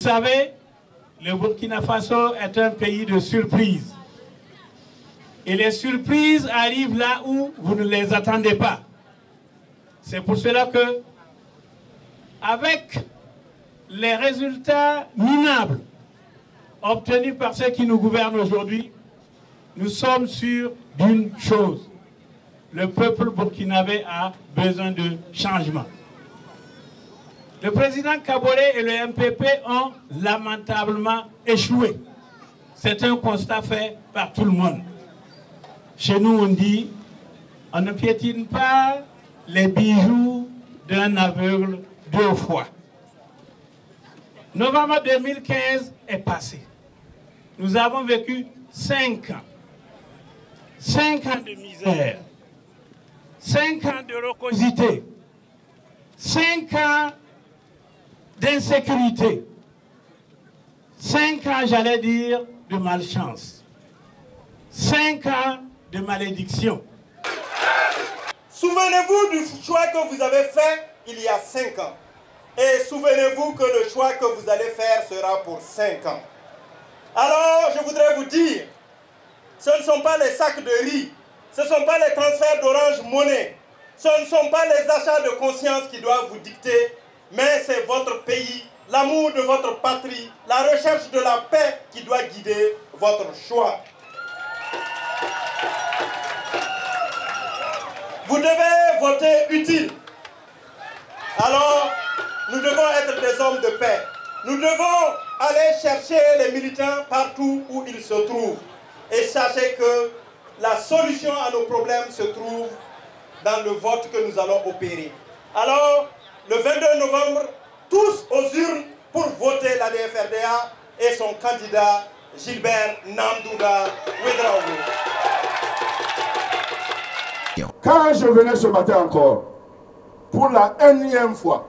Vous savez, le Burkina Faso est un pays de surprises. Et les surprises arrivent là où vous ne les attendez pas. C'est pour cela que, avec les résultats minables obtenus par ceux qui nous gouvernent aujourd'hui, nous sommes sûrs d'une chose. Le peuple burkinabé a besoin de changement. Le président Kaboré et le MPP ont lamentablement échoué. C'est un constat fait par tout le monde. Chez nous, on dit, on ne piétine pas les bijoux d'un aveugle 2 fois. Novembre 2015 est passé. Nous avons vécu 5 ans. 5 ans de misère. 5 ans de rocosité. 5 ans d'insécurité. 5 ans, j'allais dire, de malchance. 5 ans de malédiction. Souvenez-vous du choix que vous avez fait il y a 5 ans. Et souvenez-vous que le choix que vous allez faire sera pour 5 ans. Alors, je voudrais vous dire, ce ne sont pas les sacs de riz, ce ne sont pas les transferts d'Orange Monnaie, ce ne sont pas les achats de conscience qui doivent vous dicter, mais c'est votre pays, l'amour de votre patrie, la recherche de la paix qui doit guider votre choix. Vous devez voter utile. Alors, nous devons être des hommes de paix. Nous devons aller chercher les militants partout où ils se trouvent. Et sachez que la solution à nos problèmes se trouve dans le vote que nous allons opérer. Alors, le 22 novembre, tous aux urnes pour voter la DFRDA et son candidat Gilbert Namdouda Ouedraogo. Quand je venais ce matin encore, pour la énième fois,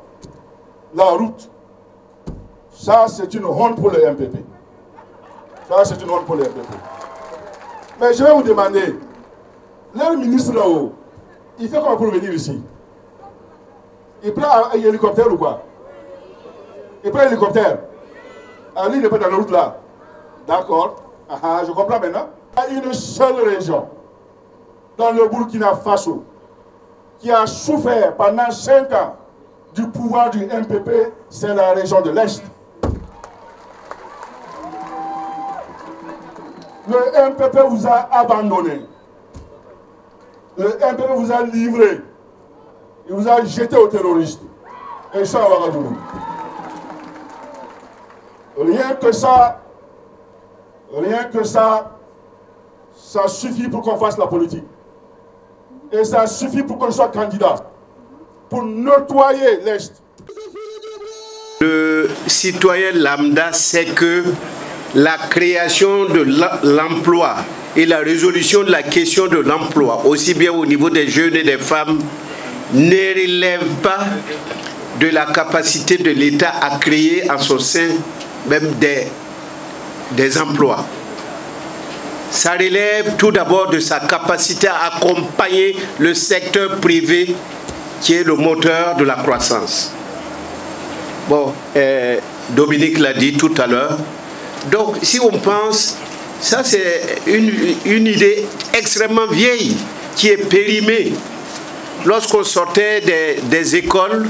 la route, ça c'est une honte pour le MPP. Ça c'est une honte pour le MPP. Mais je vais vous demander, le ministre là-haut, il fait comment pour venir ici? Il prend un hélicoptère ou quoi? Il prend un hélicoptère. Ah, lui, il n'est pas dans la route là. D'accord. Je comprends maintenant. Il y a une seule région dans le Burkina Faso qui a souffert pendant 5 ans du pouvoir du MPP, c'est la région de l'Est. Le MPP vous a abandonné. Le MPP vous a livré. Il vous a jeté aux terroristes. Et ça, on va redonner. Rien que ça, ça suffit pour qu'on fasse la politique. Et ça suffit pour qu'on soit candidat. Pour nettoyer l'Est. Le citoyen lambda sait que la création de l'emploi et la résolution de la question de l'emploi, aussi bien au niveau des jeunes et des femmes, ne relève pas de la capacité de l'État à créer en son sein même des emplois. Ça relève tout d'abord de sa capacité à accompagner le secteur privé qui est le moteur de la croissance. Bon, Dominique l'a dit tout à l'heure. Donc, si on pense, ça c'est une idée extrêmement vieille qui est périmée. Lorsqu'on sortait des écoles,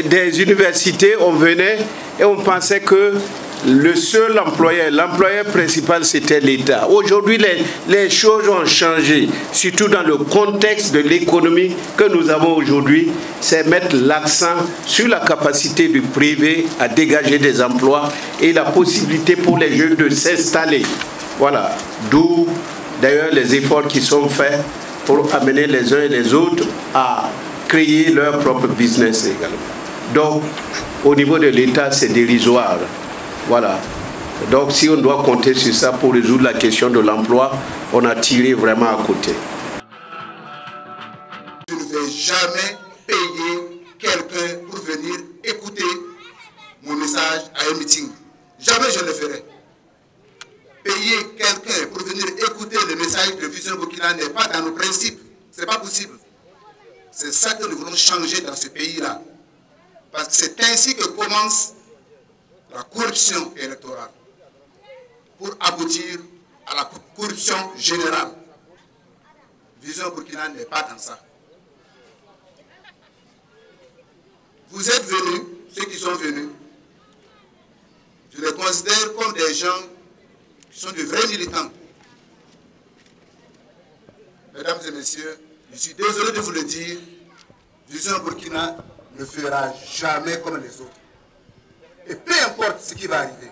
des universités, on venait et on pensait que le seul l'employeur principal, c'était l'État. Aujourd'hui, les choses ont changé, surtout dans le contexte de l'économie que nous avons aujourd'hui. C'est mettre l'accent sur la capacité du privé à dégager des emplois et la possibilité pour les jeunes de s'installer. Voilà, d'où d'ailleurs les efforts qui sont faits pour amener les uns et les autres à créer leur propre business également. Donc, au niveau de l'État, c'est dérisoire. Voilà. Donc, si on doit compter sur ça pour résoudre la question de l'emploi, on a tiré vraiment à côté. Je ne vais jamais payer quelqu'un pour venir écouter mon message à un meeting. Jamais je le ferai. Payer quelqu'un pour venir écouter le message de Vision Burkina n'est pas dans nos principes. Ce n'est pas possible. C'est ça que nous voulons changer dans ce pays-là. Parce que c'est ainsi que commence la corruption électorale pour aboutir à la corruption générale. Vision Burkina n'est pas dans ça. Vous êtes venus, ceux qui sont venus, je les considère comme des gens qui sont de vrais militants. Mesdames et messieurs, je suis désolé de vous le dire, Vision Burkina ne fera jamais comme les autres. Et peu importe ce qui va arriver,